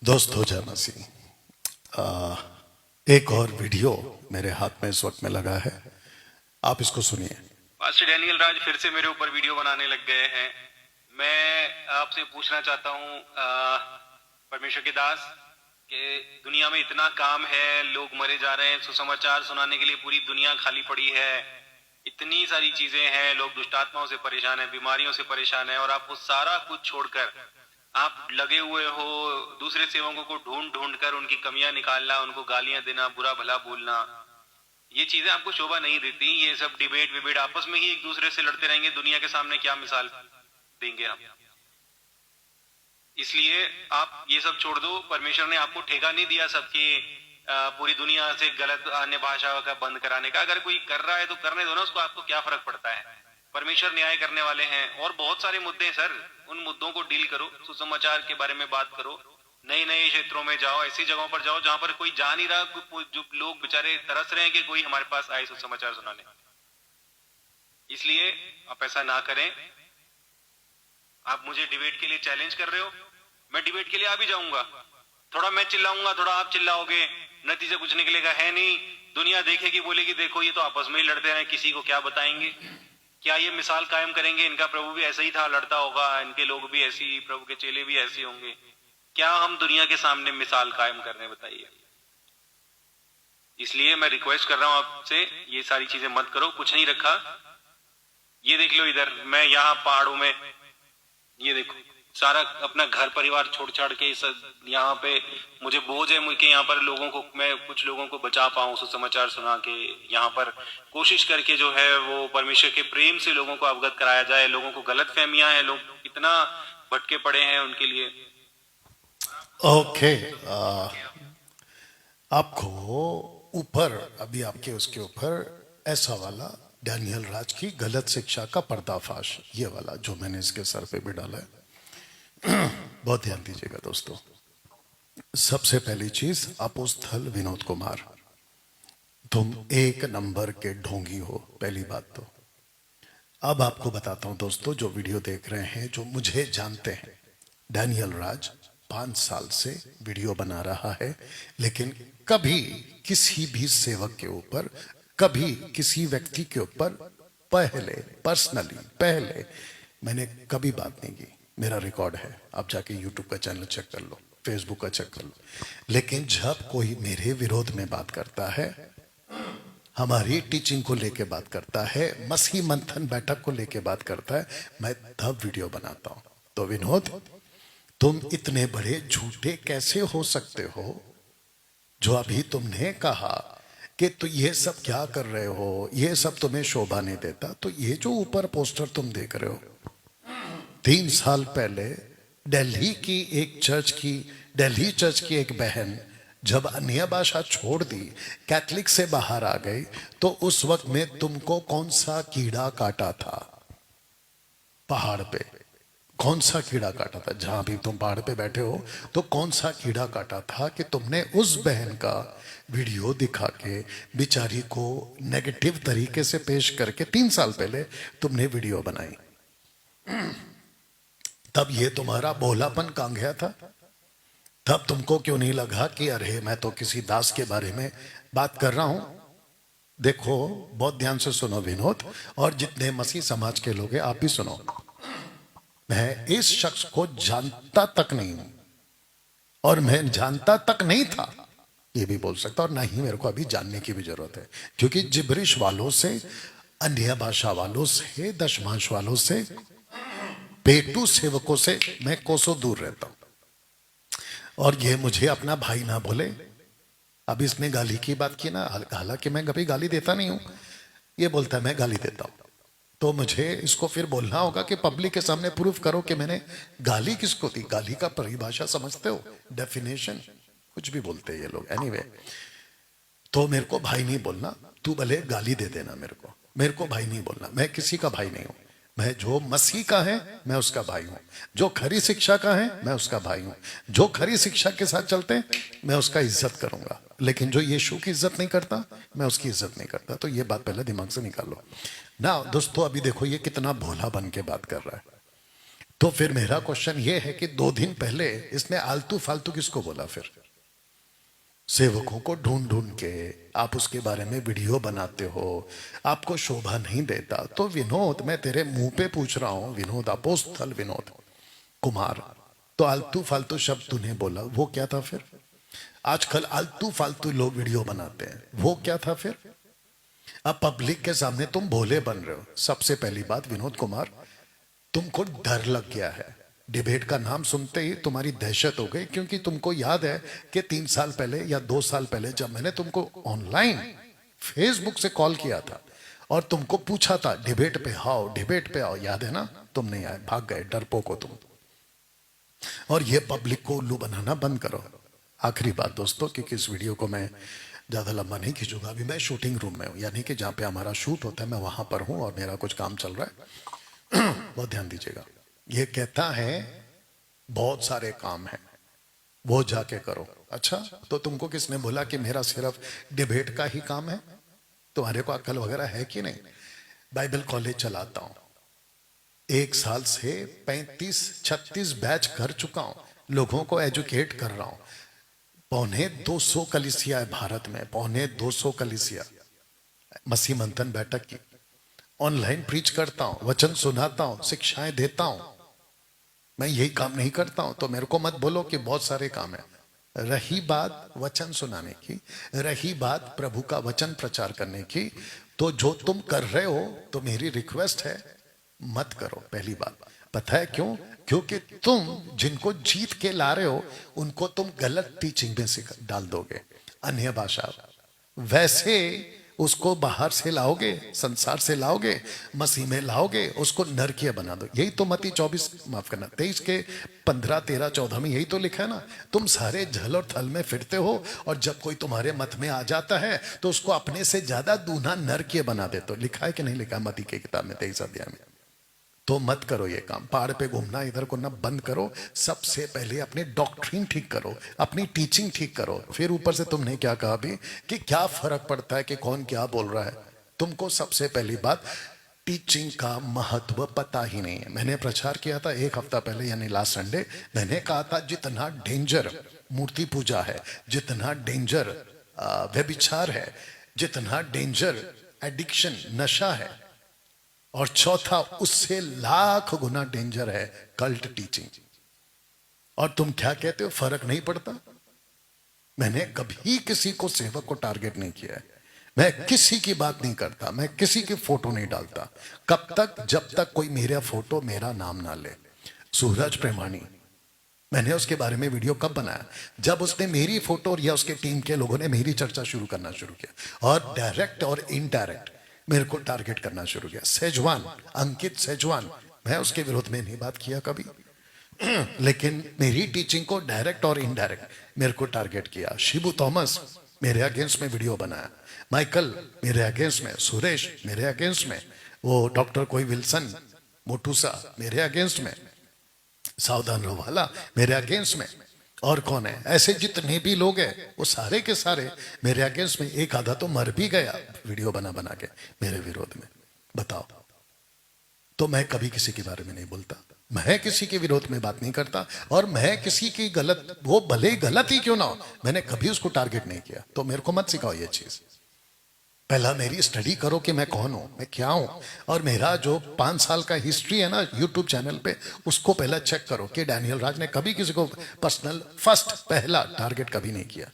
दोस्तों जय मसीह। एक और वीडियो मेरे हाथ में इस वक्त में लगा है, आप इसको सुनिए। पास्टर डैनियल राज फिर से मेरे ऊपर वीडियो बनाने लग गए हैं। मैं आपसे पूछना चाहता हूँ परमेश्वर के दास कि दुनिया में इतना काम है, लोग मरे जा रहे हैं, सुसमाचार सुनाने के लिए पूरी दुनिया खाली पड़ी है, इतनी सारी चीजें हैं, लोग दुष्ट आत्माओं से परेशान है, बीमारियों से परेशान है, और आप वो सारा कुछ छोड़कर आप लगे हुए हो दूसरे सेवकों को ढूंढ ढूंढ कर उनकी कमियां निकालना, उनको गालियां देना, बुरा भला बोलना। ये चीजें आपको शोभा नहीं देती। ये सब डिबेट विबेट आपस में ही एक दूसरे से लड़ते रहेंगे, दुनिया के सामने क्या मिसाल देंगे हम। इसलिए आप ये सब छोड़ दो। परमेश्वर ने आपको ठेका नहीं दिया सबकी पूरी दुनिया से गलत अन्य भाषा का बंद कराने का। अगर कोई कर रहा है तो करने दो ना उसको, आपको क्या फर्क पड़ता है। परमेश्वर न्याय करने वाले हैं। और बहुत सारे मुद्दे हैं सर, उन मुद्दों को डील करो, सुसमाचार के बारे में बात करो, नए नए क्षेत्रों में जाओ, ऐसी जगहों पर जाओ जहां पर कोई जा नहीं रहा, जो लोग बेचारे तरस रहे हैं कि कोई हमारे पास आए सुसमाचार सुनाने। इसलिए आप ऐसा ना करें। आप मुझे डिबेट के लिए चैलेंज कर रहे हो, मैं डिबेट के लिए आ भी जाऊंगा। थोड़ा मैं चिल्लाऊंगा, थोड़ा आप चिल्लाओगे, नतीजा कुछ निकलेगा है नहीं। दुनिया देखेगी, बोलेगी देखो ये तो आपस में ही लड़ते रहे, किसी को क्या बताएंगे। क्या ये मिसाल कायम करेंगे इनका प्रभु भी ऐसा ही था, लड़ता होगा, इनके लोग भी ऐसे ही, प्रभु के चेले भी ऐसे होंगे। क्या हम दुनिया के सामने मिसाल कायम करने, बताइए। इसलिए मैं रिक्वेस्ट कर रहा हूं आपसे, ये सारी चीजें मत करो। कुछ नहीं रखा, ये देख लो इधर, मैं यहाँ पहाड़ों में, ये देखो सारा अपना घर परिवार छोड़ छाड़ के यहाँ पे मुझे बोझ है मुझे यहाँ पर लोगों को, मैं कुछ लोगों को बचा पाऊं सुसमाचार सुना के। यहाँ पर कोशिश करके जो है वो परमेश्वर के प्रेम से लोगों को अवगत कराया जाए। लोगों को गलत फहमियां हैं, लोग इतना भटके पड़े हैं, उनके लिए। ओके, आपको ऊपर अभी आपके उसके ऊपर ऐसा वाला डैनियल राज की गलत शिक्षा का पर्दाफाश, ये वाला जो मैंने इसके सर पे भी डाला है। बहुत ध्यान दीजिएगा दोस्तों। सबसे पहली चीज, अपोस्तल विनोद कुमार, तुम एक नंबर के ढोंगी हो, पहली बात तो। अब आपको बताता हूं दोस्तों, जो वीडियो देख रहे हैं, जो मुझे जानते हैं, डैनियल राज 5 साल से वीडियो बना रहा है, लेकिन कभी किसी भी सेवक के ऊपर, कभी किसी व्यक्ति के ऊपर पहले मैंने कभी बात नहीं की। मेरा रिकॉर्ड है, आप जाके यूट्यूब का चैनल चेक कर लो, फेसबुक का चेक कर लो। लेकिन जब कोई मेरे विरोध में बात करता है, हमारी टीचिंग को लेके बात करता है, मसीह मंथन बैठक को लेके बात करता है, मैं तब वीडियो बनाता हूं। तो विनोद, तुम इतने बड़े झूठे कैसे हो सकते हो? जो अभी तुमने कहा कि तो ये सब क्या कर रहे हो, ये सब तुम्हें शोभा नहीं देता। तो ये जो ऊपर पोस्टर तुम देख रहे हो, 3 साल पहले दिल्ली चर्च की एक बहन जब अन्य भाषा छोड़ दी, कैथलिक से बाहर आ गई, तो उस वक्त में तुमको कौन सा कीड़ा काटा था पहाड़ पे? कौन सा कीड़ा काटा था? जहां भी तुम पहाड़ पे बैठे हो, तो कौन सा कीड़ा काटा था कि तुमने उस बहन का वीडियो दिखा के बेचारी को नेगेटिव तरीके से पेश करके 3 साल पहले तुमने वीडियो बनाई? तब ये तुम्हारा भोलापन कहां गया था? तब तुमको क्यों नहीं लगा कि अरे मैं तो किसी दास के बारे में बात कर रहा हूं? देखो, बहुत ध्यान से सुनो विनोद, और जितने मसीह समाज के लोग हैं आप भी सुनो। मैं इस शख्स को जानता तक नहीं हूं, और मैं जानता तक नहीं था, ये भी बोल सकता, और ना ही मेरे को अभी जानने की भी जरूरत है, क्योंकि जिब्रिश वालों से, अन्य भाषा वालों से, दशमांश वालों से, पेटू सेवकों से मैं कोसों दूर रहता हूं। और ये मुझे अपना भाई ना बोले। अब इसने गाली की बात की ना, हालांकि मैं कभी गाली देता नहीं हूं, ये बोलता है मैं गाली देता हूं। तो मुझे इसको फिर बोलना होगा कि पब्लिक के सामने प्रूफ करो कि मैंने गाली किसको दी। गाली का परिभाषा समझते हो, डेफिनेशन, कुछ भी बोलते हैं ये लोग। एनीवे, तो मेरे को भाई नहीं बोलना, तू भले गाली दे देना, मेरे को भाई नहीं बोलना। मैं किसी का भाई नहीं हूं। मैं जो मसीह का है मैं उसका भाई हूं, जो खरी शिक्षा का है मैं उसका भाई हूं, जो खरी शिक्षा के साथ चलते हैं मैं उसका इज्जत करूंगा। लेकिन जो यीशु की इज्जत नहीं करता, मैं उसकी इज्जत नहीं करता। तो ये बात पहले दिमाग से निकाल लो ना दोस्तों। अभी देखो ये कितना भोला बन के बात कर रहा है। तो फिर मेरा क्वेश्चन ये है कि 2 दिन पहले इसने आलतू फालतू किसको बोला? फिर सेवकों को ढूंढ ढूंढ के आप उसके बारे में वीडियो बनाते हो, आपको शोभा नहीं देता। तो विनोद, मैं तेरे मुंह पे पूछ रहा हूं, विनोद अपोस्तल विनोद कुमार, तो आलतू फालतू शब्द तूने बोला, वो क्या था? फिर आजकल आलतू फालतू लोग वीडियो बनाते हैं, वो क्या था? फिर अब पब्लिक के सामने तुम भोले बन रहे हो। सबसे पहली बात विनोद कुमार, तुमको डर लग गया है। डिबेट का नाम सुनते ही तुम्हारी दहशत हो गई, क्योंकि तुमको याद है कि 3 साल पहले या 2 साल पहले जब मैंने तुमको ऑनलाइन फेसबुक से कॉल किया था और तुमको पूछा था डिबेट पे आओ, डिबेट पे आओ, याद है ना? तुम नहीं आए, भाग गए, डरपोक हो तुम। और ये पब्लिक को उल्लू बनाना बंद करो। आखिरी बात दोस्तों, क्योंकि इस वीडियो को मैं ज़्यादा लंबा नहीं खींचूंगा। अभी मैं शूटिंग रूम में हूँ, यानी कि जहाँ पे हमारा शूट होता है, मैं वहाँ पर हूँ और मेरा कुछ काम चल रहा है। बहुत ध्यान दीजिएगा। ये कहता है बहुत सारे काम हैं, वो जाके करो। अच्छा, तो तुमको किसने बोला कि मेरा सिर्फ डिबेट का ही काम है? तुम्हारे को अक्ल वगैरह है कि नहीं? बाइबल कॉलेज चलाता हूँ, 1 साल से 35-36 बैच कर चुका हूँ, लोगों को एजुकेट कर रहा हूँ। 250 कलीसिया है भारत में, 250 कलीसिया, मसीह मंथन बैठक की। ऑनलाइन प्रीच करता हूँ, वचन सुनाता हूँ, शिक्षाएं देता हूँ। मैं यही काम नहीं करता हूँ? तो मेरे को मत बोलो कि बहुत सारे काम है। रही बात वचन सुनाने की, रही बात प्रभु का वचन प्रचार करने की, तो जो तुम कर रहे हो, तो मेरी रिक्वेस्ट है मत करो। पहली बात, पता है क्यों? क्योंकि तुम जिनको जीत के ला रहे हो उनको तुम गलत टीचिंग में डाल दोगे। अन्य भाषा, वैसे उसको बाहर से लाओगे, संसार से लाओगे, मसीह में लाओगे, उसको नरकीय बना दो। यही तो मत्ती 24, माफ करना 23 के 15, 13, 14 में यही तो लिखा है ना। तुम सारे झल और थल में फिरते हो और जब कोई तुम्हारे मत में आ जाता है तो उसको अपने से ज्यादा दूना नरकीय बना देते हो। लिखा है कि नहीं लिखा? मत्ती की किताब में 23 अध्याय में। तो मत करो ये काम। पहाड़ पे घूमना इधर को ना बंद करो। सबसे पहले अपनी डॉक्ट्रिन ठीक करो, अपनी टीचिंग ठीक करो। फिर ऊपर से तुमने क्या कहा भी कि क्या फर्क पड़ता है कि कौन क्या बोल रहा है। तुमको सबसे पहली बात टीचिंग का महत्व पता ही नहीं है। मैंने प्रचार किया था 1 हफ्ता पहले, यानी लास्ट संडे। मैंने कहा था जितना डेंजर मूर्ति पूजा है, जितना डेंजर व्यभिचार है, जितना डेंजर एडिक्शन नशा है, और चौथा उससे लाख गुना डेंजर है कल्ट टीचिंग। और तुम क्या कहते हो फर्क नहीं पड़ता? मैंने कभी किसी को सेवक को टारगेट नहीं किया है। मैं किसी की बात नहीं करता, मैं किसी की फोटो नहीं डालता। कब तक? जब तक कोई मेरा फोटो, मेरा नाम ना ले। सूरज प्रेमानी, मैंने उसके बारे में वीडियो कब बनाया? जब उसने मेरी फोटो या उसके टीम के लोगों ने मेरी चर्चा शुरू करना शुरू किया और डायरेक्ट और इनडायरेक्ट मेरे को टारगेट करना शुरू किया। सेजवान, अंकित सेजवान, मैं उसके विरोध में नहीं बात किया कभी, लेकिन मेरी टीचिंग को डायरेक्ट और इनडायरेक्ट मेरे को टारगेट किया। शिबू थॉमस मेरे अगेंस्ट में वीडियो बनाया, माइकल मेरे अगेंस्ट में, सुरेश मेरे अगेंस्ट में, वो डॉक्टर कोई विल्सन मोटूसा मेरे अगेंस्ट में, सावधान रहो वाला मेरे अगेंस्ट में, और कौन है ऐसे जितने भी लोग हैं वो सारे के सारे मेरे अगेंस्ट में। एक आधा तो मर भी गया वीडियो बना बना के मेरे विरोध में। बताओ, तो मैं कभी किसी के बारे में नहीं बोलता, मैं किसी के विरोध में बात नहीं करता, और मैं किसी की गलत, वो भले गलत ही क्यों ना हो, मैंने कभी उसको टारगेट नहीं किया। तो मेरे को मत सिखाओ ये चीज। पहला मेरी स्टडी करो कि मैं कौन हूं, मैं क्या हूं, और मेरा जो 5 साल का हिस्ट्री है ना यूट्यूब चैनल पे, उसको पहला चेक करो कि डैनियल राज ने कभी किसी को पर्सनल फर्स्ट पहला टारगेट कभी नहीं किया।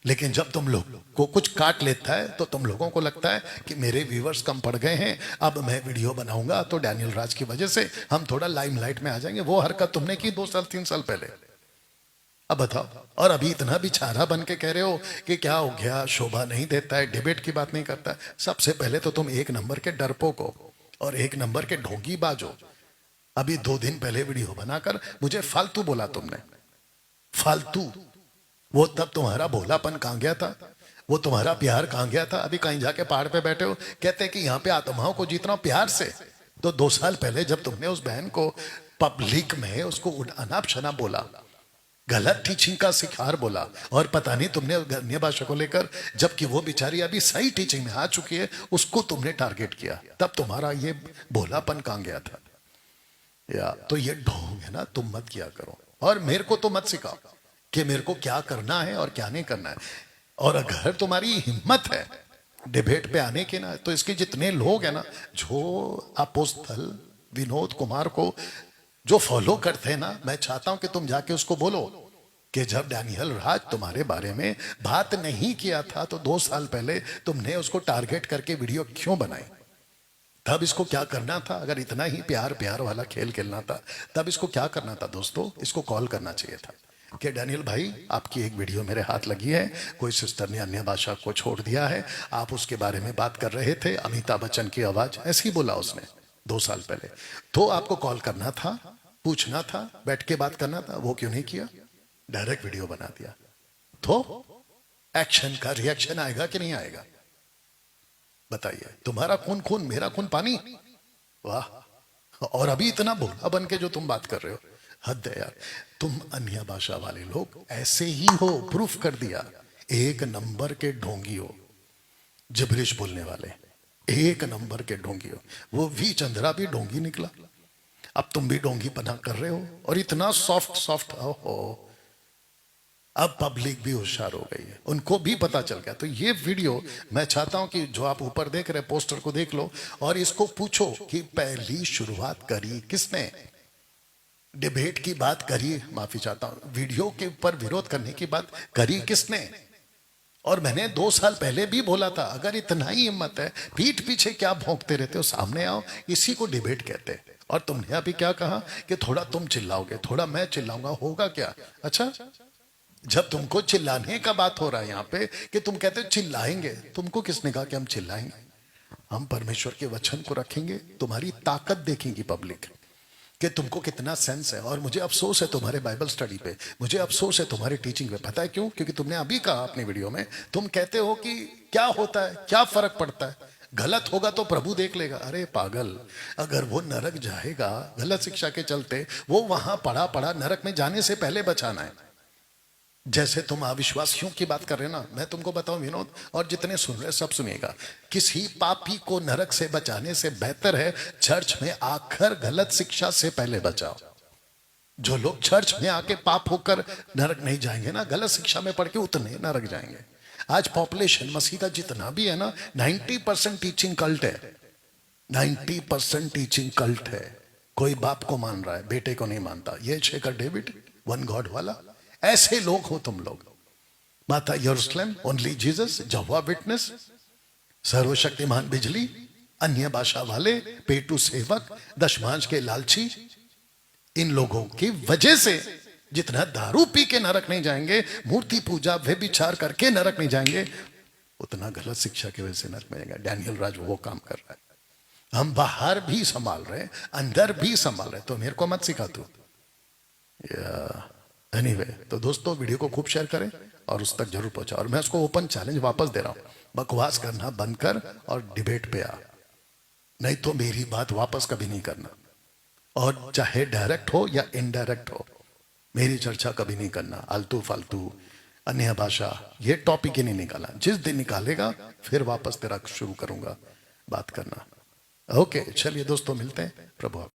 लेकिन जब तुम लोग को कुछ काट लेता है तो तुम लोगों को लगता है कि मेरे व्यूवर्स कम पड़ गए हैं, अब मैं वीडियो बनाऊंगा तो डैनियल राज की वजह से हम थोड़ा लाइमलाइट में आ जाएंगे। वो हरकत तुमने की 2 साल 3 साल पहले। अब बताओ, और अभी इतना बिचारा बन के कह रहे हो कि क्या हो गया, शोभा नहीं देता है, डिबेट की बात नहीं करता है। सबसे पहले तो तुम 1 नंबर के डरपोक हो और 1 नंबर के ढोंगीबाज हो। अभी 2 दिन पहले वीडियो बनाकर मुझे फालतू बोला तुमने, फालतू। वो तब तुम्हारा भोलापन कहां गया था, वो तुम्हारा प्यार कहां गया था? अभी कहीं जाके पहाड़ पे बैठे हो, कहते हैं कि यहाँ पे आत्माओं को जीतना प्यार से। तो 2 साल पहले जब तुमने उस बहन को पब्लिक में उसको अनाप शनाप बोला, गलत टीचिंग का शिकार बोला, और पता नहीं तुमने अन्य भाषा को लेकर, जबकि वो बेचारी अभी सही टीचिंग में आ चुकी है, उसको तुमने टारगेट किया। तब तुम्हारा ये भोलापन कहां गया था? या तो ये ढोंग है ना, तुम मत किया करो, और मेरे को तो मत सिखाओ कि मेरे को क्या करना है और क्या नहीं करना है। और अगर तुम्हारी हिम्मत है डिबेट पे आने की ना, तो इसके जितने लोग हैं ना जो अपोस्तल विनोद कुमार को जो फॉलो करते हैं ना, मैं चाहता हूं कि तुम जाके उसको बोलो कि जब डैनियल राज तुम्हारे बारे में बात नहीं किया था तो 2 साल पहले तुमने उसको टारगेट करके वीडियो क्यों बनाई। तब इसको क्या करना था, अगर इतना ही प्यार प्यार वाला खेल खेलना था तब इसको क्या करना था दोस्तों, इसको कॉल करना चाहिए था कि डैनियल भाई आपकी एक वीडियो मेरे हाथ लगी है, कोई सिस्टर ने अन्य भाषा को छोड़ दिया है, आप उसके बारे में बात कर रहे थे, अमिताभ बच्चन की आवाज, ऐसे ही बोला उसने 2 साल पहले, तो आपको कॉल करना था, पूछना था, बैठ के बात करना था, वो क्यों नहीं किया, डायरेक्ट वीडियो बना दिया। तो एक्शन का रिएक्शन आएगा कि नहीं आएगा बताइए। तुम्हारा खून खून, मेरा खून पानी, वाह। और अभी इतना भोला बन के जो तुम बात कर रहे हो, हद है यार। तुम अन्य भाषा वाले लोग ऐसे ही हो, प्रूफ कर दिया, 1 नंबर के ढोंगी हो, जिब्रिश बोलने वाले 1 नंबर के ढोंगी हो। वो वी चंद्रा भी ढोंगी निकला, अब तुम भी ढोंगी पना कर रहे हो, और इतना सॉफ्ट सॉफ्ट हो। अब पब्लिक भी होशियार हो गई है, उनको भी पता चल गया। तो ये वीडियो मैं चाहता हूं कि जो आप ऊपर देख रहे पोस्टर को देख लो और इसको पूछो कि पहली शुरुआत करी किसने, डिबेट की बात करी, माफी चाहता हूं, वीडियो के ऊपर विरोध करने की बात करी किसने। और मैंने 2 साल पहले भी बोला था, अगर इतना ही हिम्मत है, पीठ पीछे क्या भौंकते रहते हो, सामने आओ, इसी को डिबेट कहते हैं। और तुमने अभी क्या कहा कि थोड़ा तुम चिल्लाओगे, थोड़ा मैं चिल्लाऊंगा, होगा क्या। अच्छा, जब तुमको चिल्लाने का बात हो रहा है यहाँ पे कि तुम कहते हो चिल्लाएंगे, तुमको किसने कहा कि हम चिल्लाएंगे। हम परमेश्वर के वचन को रखेंगे, तुम्हारी ताकत देखेंगी पब्लिक कि तुमको कितना सेंस है। और मुझे अफसोस है तुम्हारे बाइबल स्टडी पे, मुझे अफसोस है तुम्हारे टीचिंग पे, पता है क्यों, क्योंकि तुमने अभी कहा अपनी वीडियो में, तुम कहते हो कि क्या होता है, क्या फर्क पड़ता है, गलत होगा तो प्रभु देख लेगा। अरे पागल, अगर वो नरक जाएगा गलत शिक्षा के चलते, वो वहां पड़ा पड़ा नरक में जाने से पहले बचाना है। जैसे तुम अविश्वासियों की बात कर रहे हो ना, मैं तुमको बताऊं विनोद, और जितने सुन रहे सब सुनिएगा, किसी पापी को नरक से बचाने से बेहतर है चर्च में आकर गलत शिक्षा से पहले बचाओ। जो लोग चर्च में आके पाप होकर नरक नहीं जाएंगे ना, गलत शिक्षा में पढ़ के उतने नरक जाएंगे। आज पॉपुलेशन मसीह का जितना भी है ना, 90% टीचिंग कल्ट है, 90% टीचिंग कल्ट है। कोई बाप को मान रहा है, बेटे को नहीं मानता। ये शेखर डेविड वन गॉड वाला, ऐसे लोग हो तुम लोग। माता यरूशलेम, ओनली जीसस, जहोवा विटनेस, सर्वशक्तिमान बिजली, अन्य भाषा वाले, पेटू सेवक, दशमांश के लालची, इन लोगों की वजह से जितना दारू पी के नरक नहीं जाएंगे, मूर्ति पूजा व्यभिचार करके नरक नहीं जाएंगे, उतना गलत शिक्षा की वजह से नरक में जाएंगे। डैनियल राज वो काम कर रहा है। हम बाहर भी संभाल रहे हैं, अंदर भी संभाल रहे हैं, तो मेरे को मत सिखा तू। एनीवे, तो दोस्तों वीडियो को खूब शेयर करें और उस तक जरूर पहुंचाओ। और मैं उसको ओपन चैलेंज वापस दे रहा हूं, बकवास करना बंद कर और डिबेट पे आ, नहीं तो मेरी बात वापस कभी नहीं करना। और चाहे डायरेक्ट हो या इनडायरेक्ट हो, मेरी चर्चा कभी नहीं करना। आलतू फालतू अन्य भाषा ये टॉपिक ही नहीं निकाला। जिस दिन निकालेगा फिर वापस तेरा शुरू करूंगा बात करना। ओके, चलिए दोस्तों, मिलते हैं। प्रभु